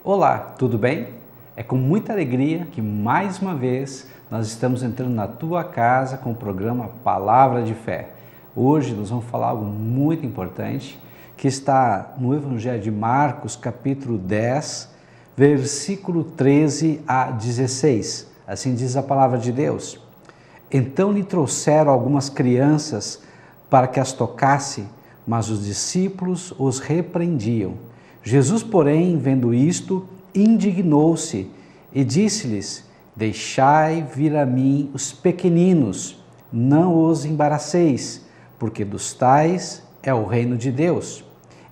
Olá, tudo bem? É com muita alegria que mais uma vez nós estamos entrando na tua casa com o programa Palavra de Fé. Hoje nós vamos falar algo muito importante que está no Evangelho de Marcos, capítulo 10, versículo 13 a 16. Assim diz a palavra de Deus. Então lhe trouxeram algumas crianças para que as tocasse, mas os discípulos os repreendiam. Jesus, porém, vendo isto, indignou-se e disse-lhes: Deixai vir a mim os pequeninos, não os embaraceis, porque dos tais é o reino de Deus.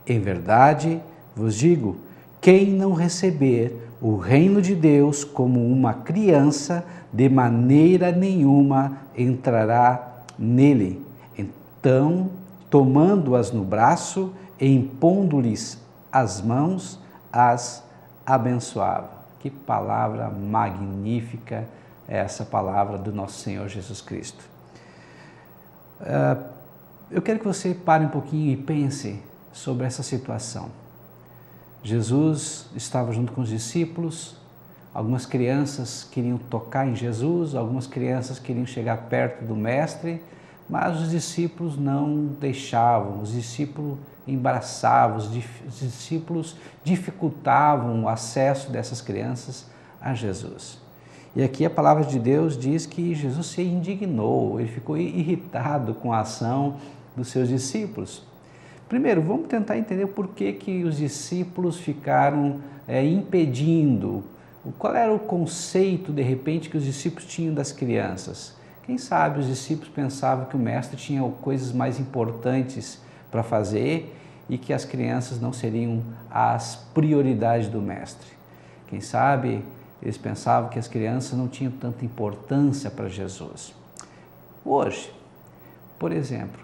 Em verdade vos digo, quem não receber o reino de Deus como uma criança, de maneira nenhuma entrará nele. Então, tomando-as no braço e impondo-lhes as mãos, as abençoava. Que palavra magnífica é essa palavra do nosso Senhor Jesus Cristo. Eu quero que você pare um pouquinho e pense sobre essa situação. Jesus estava junto com os discípulos, algumas crianças queriam tocar em Jesus, algumas crianças queriam chegar perto do Mestre, mas os discípulos não deixavam, os discípulos embaraçavam, os discípulos dificultavam o acesso dessas crianças a Jesus. E aqui a palavra de Deus diz que Jesus se indignou, ele ficou irritado com a ação dos seus discípulos. Primeiro, vamos tentar entender por que os discípulos ficaram impedindo, qual era o conceito, de repente, que os discípulos tinham das crianças. Quem sabe os discípulos pensavam que o mestre tinha coisas mais importantes para fazer e que as crianças não seriam as prioridades do mestre. Quem sabe eles pensavam que as crianças não tinham tanta importância para Jesus. Hoje, por exemplo,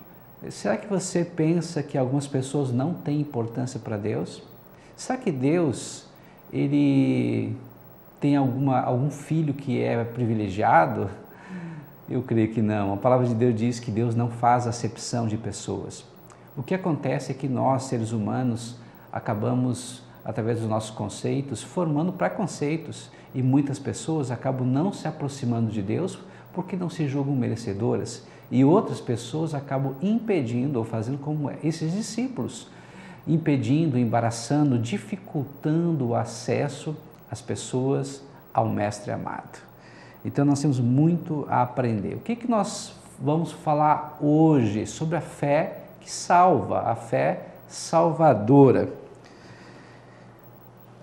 será que você pensa que algumas pessoas não têm importância para Deus? Será que Deus, ele tem algum filho que é privilegiado? Eu creio que não. A palavra de Deus diz que Deus não faz acepção de pessoas. O que acontece é que nós, seres humanos, acabamos, através dos nossos conceitos, formando preconceitos e muitas pessoas acabam não se aproximando de Deus porque não se julgam merecedoras e outras pessoas acabam impedindo ou fazendo como esses discípulos, impedindo, embaraçando, dificultando o acesso às pessoas ao Mestre amado. Então nós temos muito a aprender. O que nós vamos falar hoje sobre a fé que salva, a fé salvadora?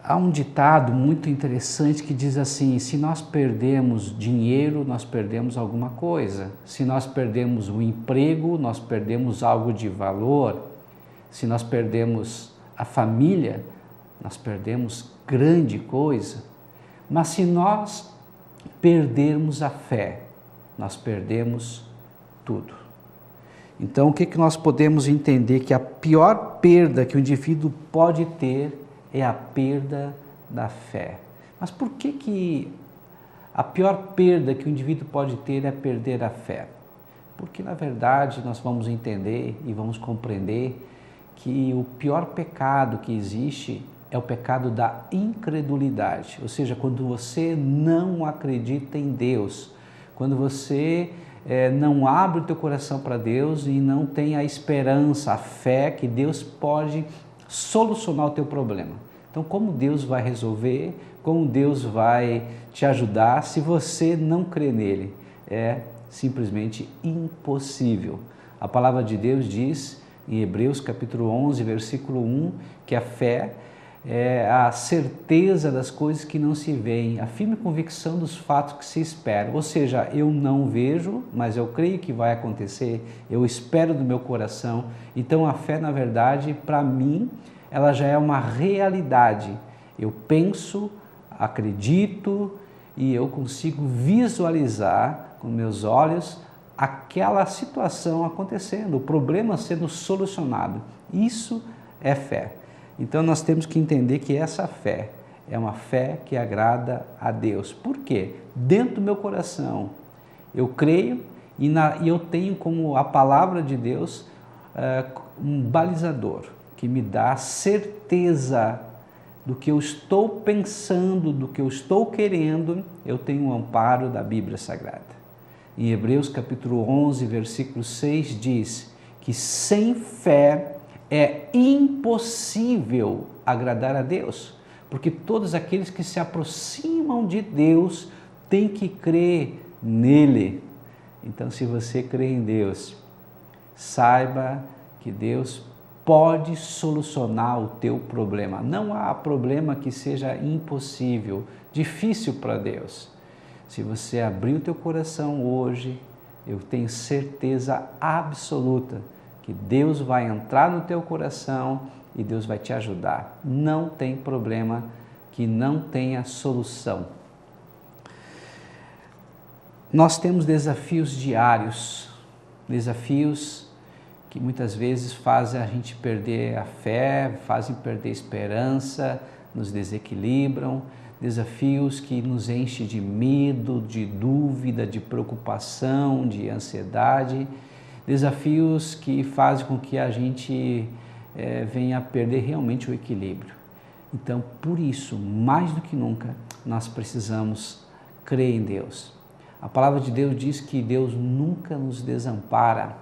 Há um ditado muito interessante que diz assim: se nós perdemos dinheiro, nós perdemos alguma coisa. Se nós perdemos o emprego, nós perdemos algo de valor. Se nós perdemos a família, nós perdemos grande coisa. Mas se nós perdermos a fé, nós perdemos tudo. Então, o que nós podemos entender? Que a pior perda que o indivíduo pode ter é a perda da fé. Mas por que a pior perda que o indivíduo pode ter é perder a fé? Porque, na verdade, nós vamos entender e vamos compreender que o pior pecado que existe é o pecado da incredulidade, ou seja, quando você não acredita em Deus, quando você não abre o teu coração para Deus e não tem a esperança, a fé que Deus pode solucionar o teu problema. Então, como Deus vai resolver, como Deus vai te ajudar se você não crê nele? É simplesmente impossível. A palavra de Deus diz em Hebreus capítulo 11, versículo 1, que a fé é a certeza das coisas que não se veem, a firme convicção dos fatos que se esperam. Ou seja, eu não vejo, mas eu creio que vai acontecer, eu espero do meu coração. Então a fé, na verdade, para mim, ela já é uma realidade. Eu penso, acredito e eu consigo visualizar com meus olhos aquela situação acontecendo, o problema sendo solucionado. Isso é fé. Então nós temos que entender que essa fé é uma fé que agrada a Deus. Por quê? Dentro do meu coração eu creio e eu tenho como a palavra de Deus um balizador que me dá certeza do que eu estou pensando, do que eu estou querendo, eu tenho o amparo da Bíblia Sagrada. Em Hebreus capítulo 11, versículo 6 diz que sem fé é impossível agradar a Deus, porque todos aqueles que se aproximam de Deus têm que crer nele. Então, se você crê em Deus, saiba que Deus pode solucionar o teu problema. Não há problema que seja impossível, difícil para Deus. Se você abrir o teu coração hoje, eu tenho certeza absoluta que Deus vai entrar no teu coração e Deus vai te ajudar. Não tem problema que não tenha solução. Nós temos desafios diários, desafios que muitas vezes fazem a gente perder a fé, fazem perder a esperança, nos desequilibram, desafios que nos enchem de medo, de dúvida, de preocupação, de ansiedade, desafios que fazem com que a gente venha a perder realmente o equilíbrio. Então, por isso, mais do que nunca, nós precisamos crer em Deus. A palavra de Deus diz que Deus nunca nos desampara.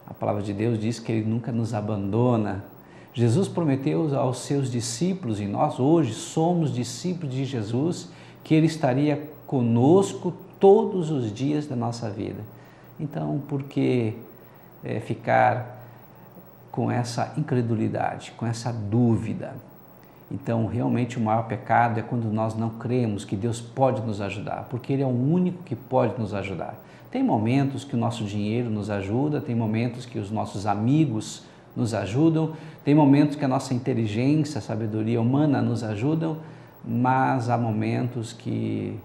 A palavra de Deus diz que Ele nunca nos abandona. Jesus prometeu aos seus discípulos, e nós hoje somos discípulos de Jesus, que Ele estaria conosco todos os dias da nossa vida. Então, por que ficar com essa incredulidade, com essa dúvida? Então, realmente o maior pecado é quando nós não cremos que Deus pode nos ajudar, porque Ele é o único que pode nos ajudar. Tem momentos que o nosso dinheiro nos ajuda, tem momentos que os nossos amigos nos ajudam, tem momentos que a nossa inteligência, a sabedoria humana nos ajudam, mas há momentos que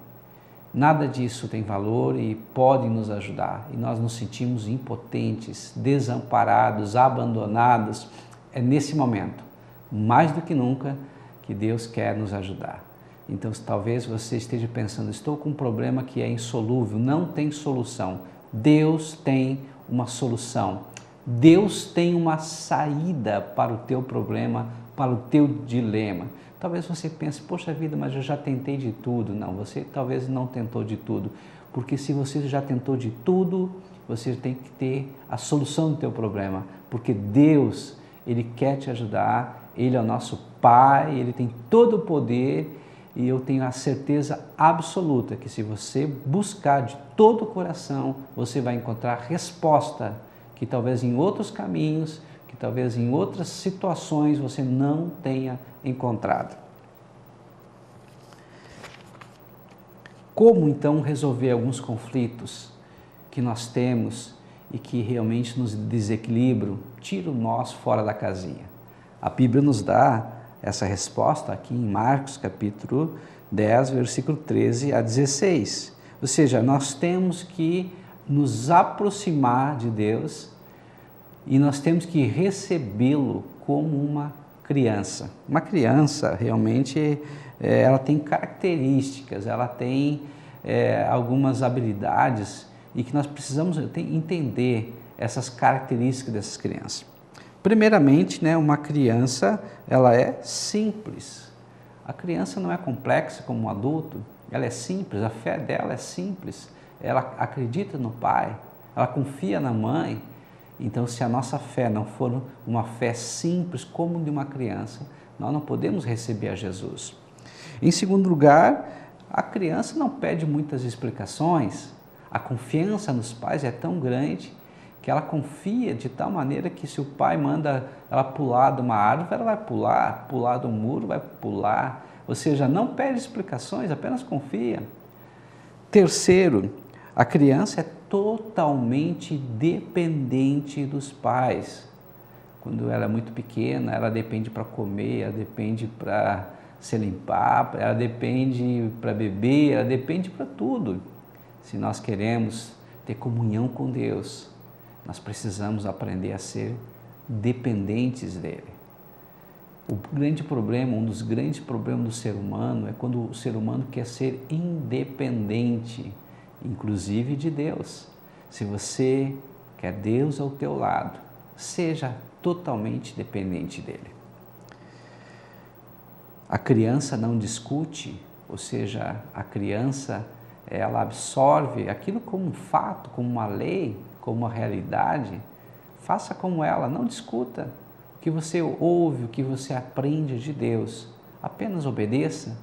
nada disso tem valor e podem nos ajudar. E nós nos sentimos impotentes, desamparados, abandonados. É nesse momento, mais do que nunca, que Deus quer nos ajudar. Então, talvez você esteja pensando, estou com um problema que é insolúvel, não tem solução. Deus tem uma solução. Deus tem uma saída para o teu problema, para o teu dilema. Talvez você pense, poxa vida, mas eu já tentei de tudo. Não, você talvez não tentou de tudo, porque se você já tentou de tudo, você tem que ter a solução do teu problema, porque Deus, Ele quer te ajudar, Ele é o nosso Pai, Ele tem todo o poder. E eu tenho a certeza absoluta que se você buscar de todo o coração, você vai encontrar resposta que talvez em outros caminhos, que talvez em outras situações você não tenha encontrado. Como então resolver alguns conflitos que nós temos e que realmente nos desequilibram, tiram nós fora da casinha? A Bíblia nos dá essa resposta aqui em Marcos capítulo 10, versículo 13 a 16. Ou seja, nós temos que nos aproximar de Deus e nós temos que recebê-lo como uma criança. Uma criança realmente ela tem características, ela tem algumas habilidades e que nós precisamos entender essas características dessas crianças. Primeiramente, uma criança, ela é simples. A criança não é complexa como um adulto, ela é simples, a fé dela é simples. Ela acredita no pai, ela confia na mãe. Então, se a nossa fé não for uma fé simples como de uma criança, nós não podemos receber a Jesus. Em segundo lugar, a criança não pede muitas explicações. A confiança nos pais é tão grande que ela confia de tal maneira que se o pai manda ela pular de uma árvore, ela vai pular de um muro, vai pular. Ou seja, não pede explicações, apenas confia. Terceiro, a criança é totalmente dependente dos pais. Quando ela é muito pequena, ela depende para comer, ela depende para se limpar, ela depende para beber, ela depende para tudo. Se nós queremos ter comunhão com Deus, nós precisamos aprender a ser dependentes dele. O grande problema, um dos grandes problemas do ser humano é quando o ser humano quer ser independente, inclusive de Deus. Se você quer Deus ao teu lado, seja totalmente dependente dele. A criança não discute, ou seja, a criança ela absorve aquilo como um fato, como uma lei, como uma realidade. Faça como ela, não discuta o que você ouve, o que você aprende de Deus. Apenas obedeça.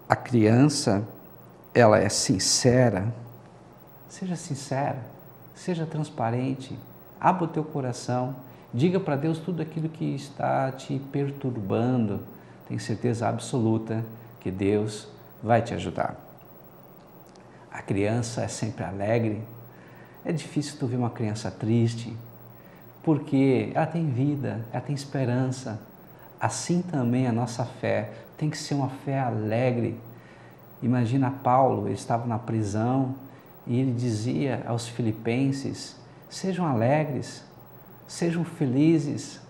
A criança, ela é sincera. Seja sincera, seja transparente, abra o teu coração, diga para Deus tudo aquilo que está te perturbando. Tenho certeza absoluta que Deus vai te ajudar. A criança é sempre alegre. É difícil tu ver uma criança triste, porque ela tem vida, ela tem esperança. Assim também a nossa fé tem que ser uma fé alegre. Imagina Paulo, ele estava na prisão e ele dizia aos filipenses: sejam alegres, sejam felizes.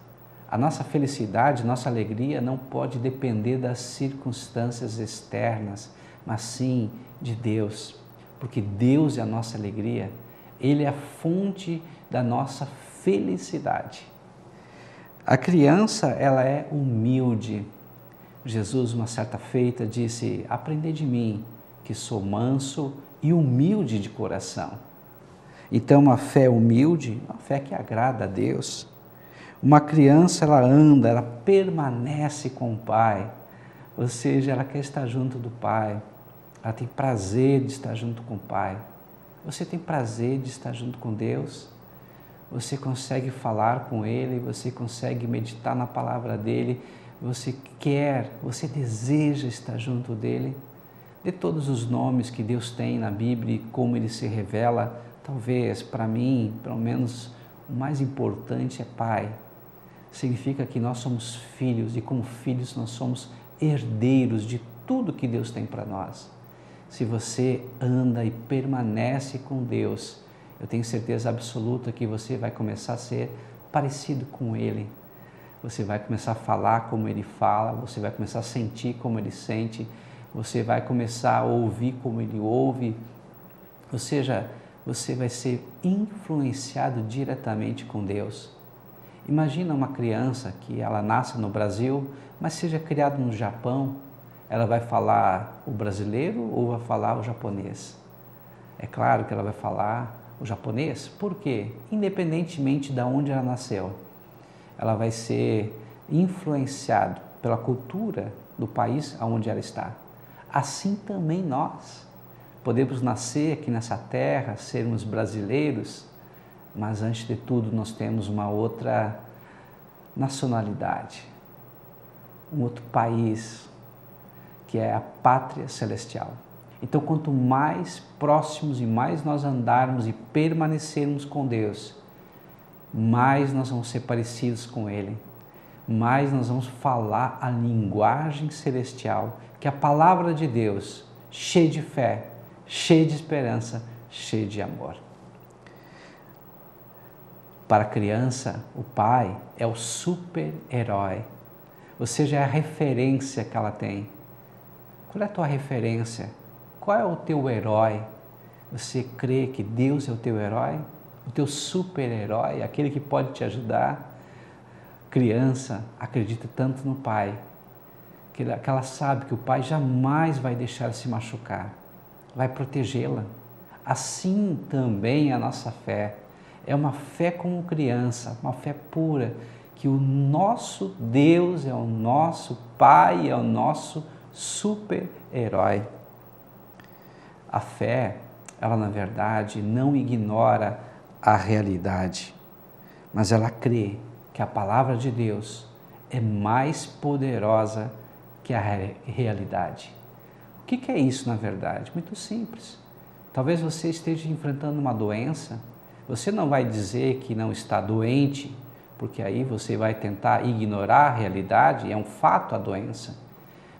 A nossa felicidade, nossa alegria não pode depender das circunstâncias externas, mas sim de Deus, porque Deus é a nossa alegria, Ele é a fonte da nossa felicidade. A criança, ela é humilde. Jesus, uma certa feita, disse: aprendei de mim, que sou manso e humilde de coração. Então, uma fé humilde, uma fé que agrada a Deus. Uma criança, ela anda, ela permanece com o Pai, ou seja, ela quer estar junto do Pai, ela tem prazer de estar junto com o Pai. Você tem prazer de estar junto com Deus? Você consegue falar com Ele, você consegue meditar na palavra dEle, você quer, você deseja estar junto dEle? De todos os nomes que Deus tem na Bíblia e como Ele se revela, talvez para mim, pelo menos, o mais importante é Pai. Significa que nós somos filhos e como filhos nós somos herdeiros de tudo que Deus tem para nós. Se você anda e permanece com Deus, eu tenho certeza absoluta que você vai começar a ser parecido com Ele. Você vai começar a falar como Ele fala, você vai começar a sentir como Ele sente, você vai começar a ouvir como Ele ouve. Ou seja, você vai ser influenciado diretamente com Deus. Imagina uma criança que ela nasce no Brasil, mas seja criada no Japão, ela vai falar o brasileiro ou vai falar o japonês? É claro que ela vai falar o japonês. Por quê? Independentemente de onde ela nasceu, ela vai ser influenciada pela cultura do país onde ela está. Assim também nós podemos nascer aqui nessa terra, sermos brasileiros, mas antes de tudo nós temos uma outra nacionalidade, um outro país, que é a pátria celestial. Então, quanto mais próximos e mais nós andarmos e permanecermos com Deus, mais nós vamos ser parecidos com Ele, mais nós vamos falar a linguagem celestial, que é a palavra de Deus, cheia de fé, cheia de esperança, cheia de amor. Para a criança, o pai é o super-herói, ou seja, é a referência que ela tem. Qual é a tua referência? Qual é o teu herói? Você crê que Deus é o teu herói? O teu super-herói, aquele que pode te ajudar? Criança acredita tanto no pai, que ela sabe que o pai jamais vai deixar se machucar, vai protegê-la. Assim também a nossa fé. É uma fé como criança, uma fé pura, que o nosso Deus é o nosso Pai, é o nosso super-herói. A fé, ela na verdade não ignora a realidade, mas ela crê que a palavra de Deus é mais poderosa que a realidade. O que é isso na verdade? Muito simples. Talvez você esteja enfrentando uma doença. Você não vai dizer que não está doente, porque aí você vai tentar ignorar a realidade, é um fato a doença.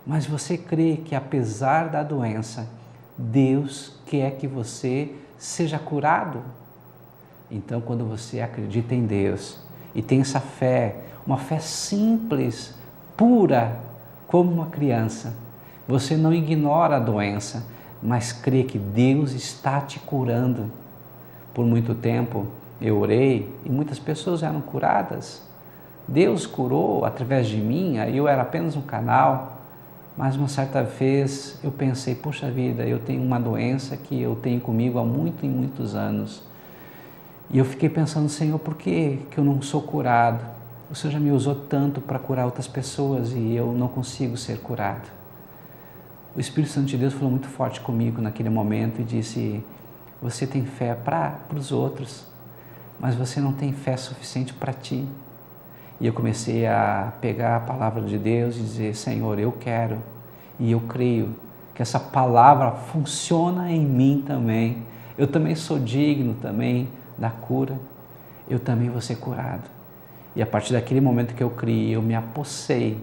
Mas você crê que apesar da doença, Deus quer que você seja curado. Então, quando você acredita em Deus e tem essa fé, uma fé simples, pura, como uma criança, você não ignora a doença, mas crê que Deus está te curando. Por muito tempo eu orei e muitas pessoas eram curadas, Deus curou através de mim, aí eu era apenas um canal. Mas uma certa vez eu pensei, poxa vida, eu tenho uma doença que eu tenho comigo há muitos anos. E eu fiquei pensando, Senhor, por que eu não sou curado? O Senhor já me usou tanto para curar outras pessoas e eu não consigo ser curado. O Espírito Santo de Deus falou muito forte comigo naquele momento e disse, você tem fé para os outros, mas você não tem fé suficiente para ti. E eu comecei a pegar a palavra de Deus e dizer, Senhor, eu quero e eu creio que essa palavra funciona em mim também. Eu também sou digno também da cura. Eu também vou ser curado. E a partir daquele momento que eu criei, eu me apossei,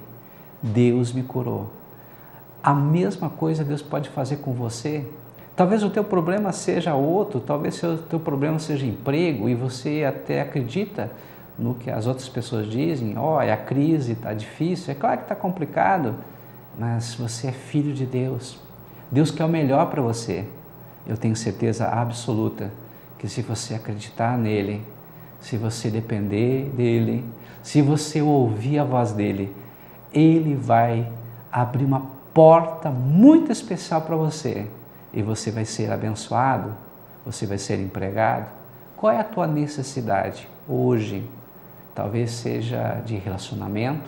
Deus me curou. A mesma coisa Deus pode fazer com você. Talvez o teu problema seja outro, talvez o teu problema seja emprego e você até acredita no que as outras pessoas dizem, a crise está difícil, é claro que está complicado, mas você é filho de Deus. Deus quer o melhor para você. Eu tenho certeza absoluta que se você acreditar nele, se você depender dele, se você ouvir a voz dele, ele vai abrir uma porta muito especial para você e você vai ser abençoado, você vai ser empregado. Qual é a tua necessidade hoje? Talvez seja de relacionamento,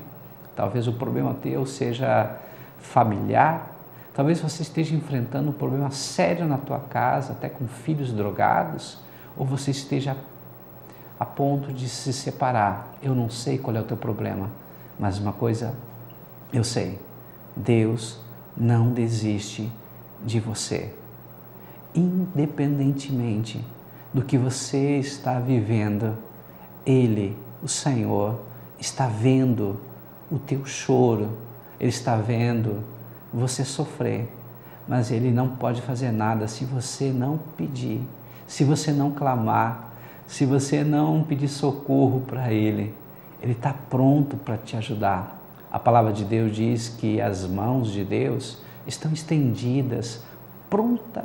talvez o problema teu seja familiar, talvez você esteja enfrentando um problema sério na tua casa, até com filhos drogados, ou você esteja a ponto de se separar. Eu não sei qual é o teu problema, mas uma coisa eu sei, Deus não desiste de você. Independentemente do que você está vivendo, Ele, o Senhor, está vendo o teu choro, Ele está vendo você sofrer, mas Ele não pode fazer nada se você não pedir, se você não clamar, se você não pedir socorro para Ele. Ele está pronto para te ajudar. A palavra de Deus diz que as mãos de Deus estão estendidas, pronta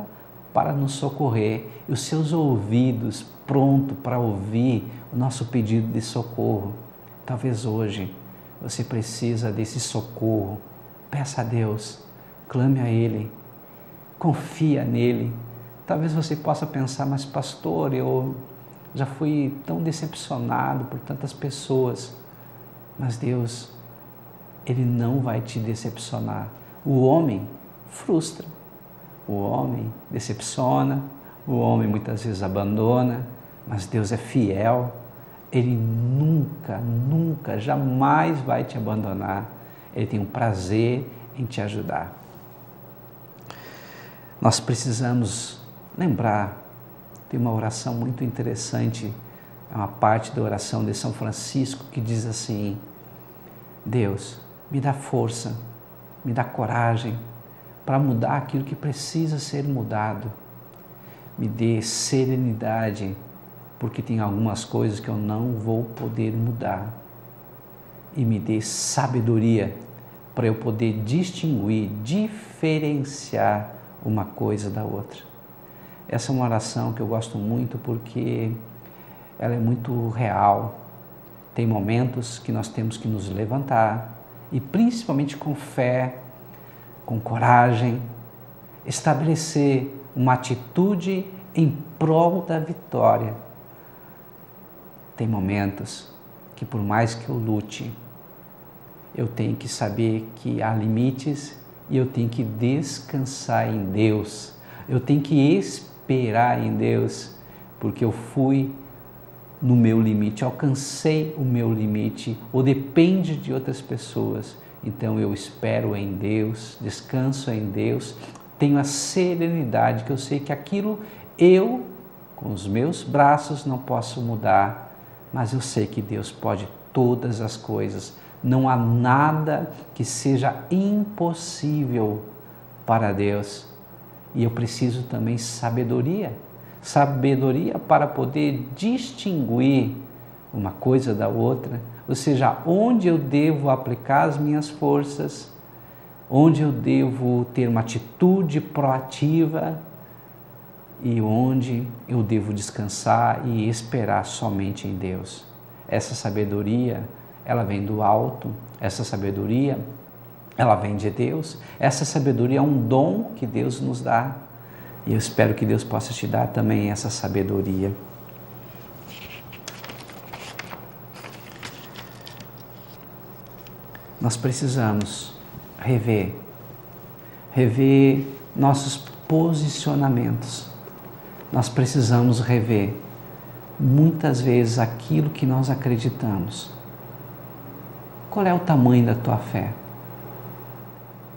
para nos socorrer, e os seus ouvidos prontos para ouvir o nosso pedido de socorro. Talvez hoje você precisa desse socorro. Peça a Deus, clame a Ele, confia nele. Talvez você possa pensar, mas pastor, eu já fui tão decepcionado por tantas pessoas. Mas Deus, Ele não vai te decepcionar. O homem frustra, o homem decepciona, o homem muitas vezes abandona, mas Deus é fiel. Ele nunca, jamais vai te abandonar. Ele tem um prazer em te ajudar. Nós precisamos lembrar de uma oração muito interessante, é uma parte da oração de São Francisco que diz assim: Deus, me dá força, me dá coragem para mudar aquilo que precisa ser mudado. Me dê serenidade, porque tem algumas coisas que eu não vou poder mudar. E me dê sabedoria para eu poder distinguir, diferenciar uma coisa da outra. Essa é uma oração que eu gosto muito porque ela é muito real. Tem momentos que nós temos que nos levantar e principalmente com fé, com coragem, estabelecer uma atitude em prol da vitória. Tem momentos que por mais que eu lute, eu tenho que saber que há limites e eu tenho que descansar em Deus. Eu tenho que esperar em Deus, porque eu fui no meu limite, alcancei o meu limite, ou depende de outras pessoas. Então eu espero em Deus, descanso em Deus, tenho a serenidade que eu sei que aquilo eu, com os meus braços, não posso mudar, mas eu sei que Deus pode todas as coisas. Não há nada que seja impossível para Deus. E eu preciso também sabedoria para poder distinguir uma coisa da outra, ou seja, onde eu devo aplicar as minhas forças, onde eu devo ter uma atitude proativa e onde eu devo descansar e esperar somente em Deus. Essa sabedoria ela vem do alto, essa sabedoria, ela vem de Deus. Essa sabedoria é um dom que Deus nos dá. E eu espero que Deus possa te dar também essa sabedoria. Nós precisamos rever nossos posicionamentos. Nós precisamos rever muitas vezes aquilo que nós acreditamos. Qual é o tamanho da tua fé?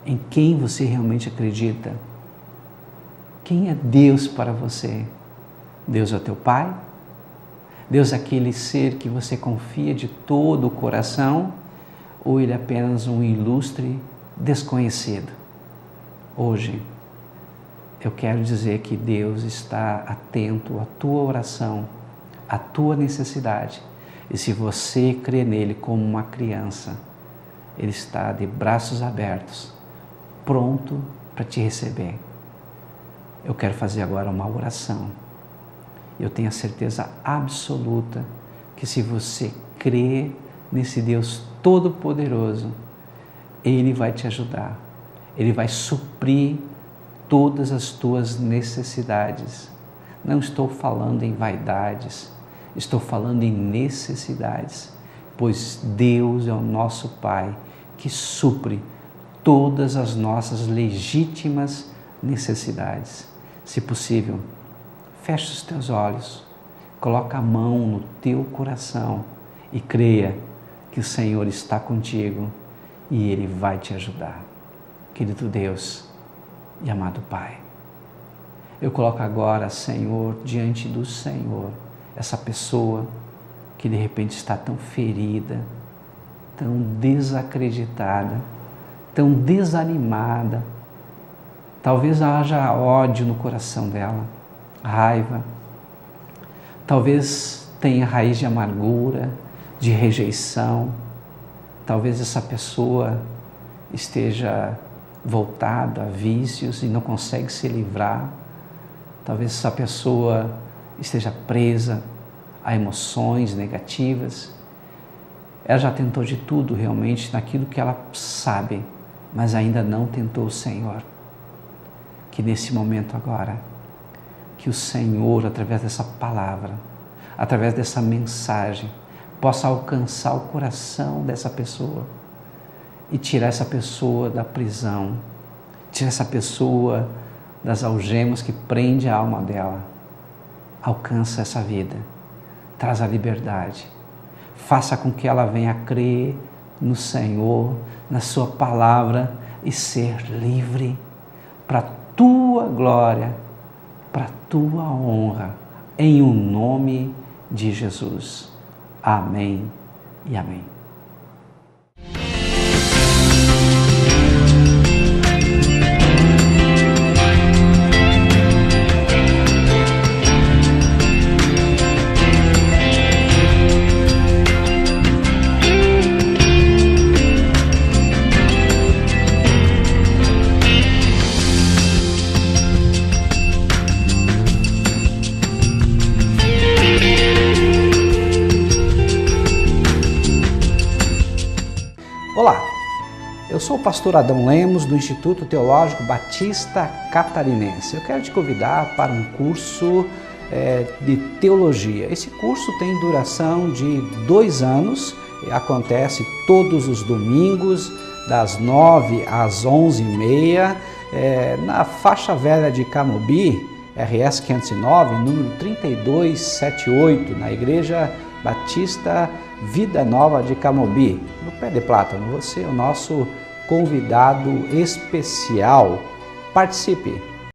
Em quem você realmente acredita? Quem é Deus para você? Deus é teu Pai? Deus é aquele ser que você confia de todo o coração? Ou Ele é apenas um ilustre desconhecido? Hoje, eu quero dizer que Deus está atento à tua oração, à tua necessidade. E se você crê nele como uma criança, Ele está de braços abertos, pronto para te receber. Eu quero fazer agora uma oração. Eu tenho a certeza absoluta que se você crê nesse Deus Todo-Poderoso, Ele vai te ajudar. Ele vai suprir todas as tuas necessidades. Não estou falando em vaidades, estou falando em necessidades, pois Deus é o nosso Pai que supre todas as nossas legítimas necessidades. Se possível, feche os teus olhos, coloca a mão no teu coração e creia que o Senhor está contigo e Ele vai te ajudar. Querido Deus e amado Pai, eu coloco agora, Senhor, diante do Senhor, essa pessoa que de repente está tão ferida, tão desacreditada, tão desanimada. Talvez haja ódio no coração dela, raiva. Talvez tenha raiz de amargura, de rejeição. Talvez essa pessoa esteja voltada a vícios e não consegue se livrar. Talvez essa pessoa esteja presa a emoções negativas. Ela já tentou de tudo realmente naquilo que ela sabe, mas ainda não tentou o Senhor. Que nesse momento agora, que o Senhor, através dessa palavra, através dessa mensagem, possa alcançar o coração dessa pessoa e tirar essa pessoa da prisão, tirar essa pessoa das algemas que prende a alma dela. Alcança essa vida, traz a liberdade, faça com que ela venha a crer no Senhor, na sua palavra e ser livre para a tua glória, para a tua honra, em o nome de Jesus. Amém e amém. Olá, eu sou o pastor Adão Lemos do Instituto Teológico Batista Catarinense. Eu quero te convidar para um curso de teologia. Esse curso tem duração de 2 anos, acontece todos os domingos, das 9 às 11h30, na faixa velha de Camobi, RS 509, número 3278, na Igreja Batista Vida Nova de Camobi, no Pé de Plátano. Você é o nosso convidado especial. Participe!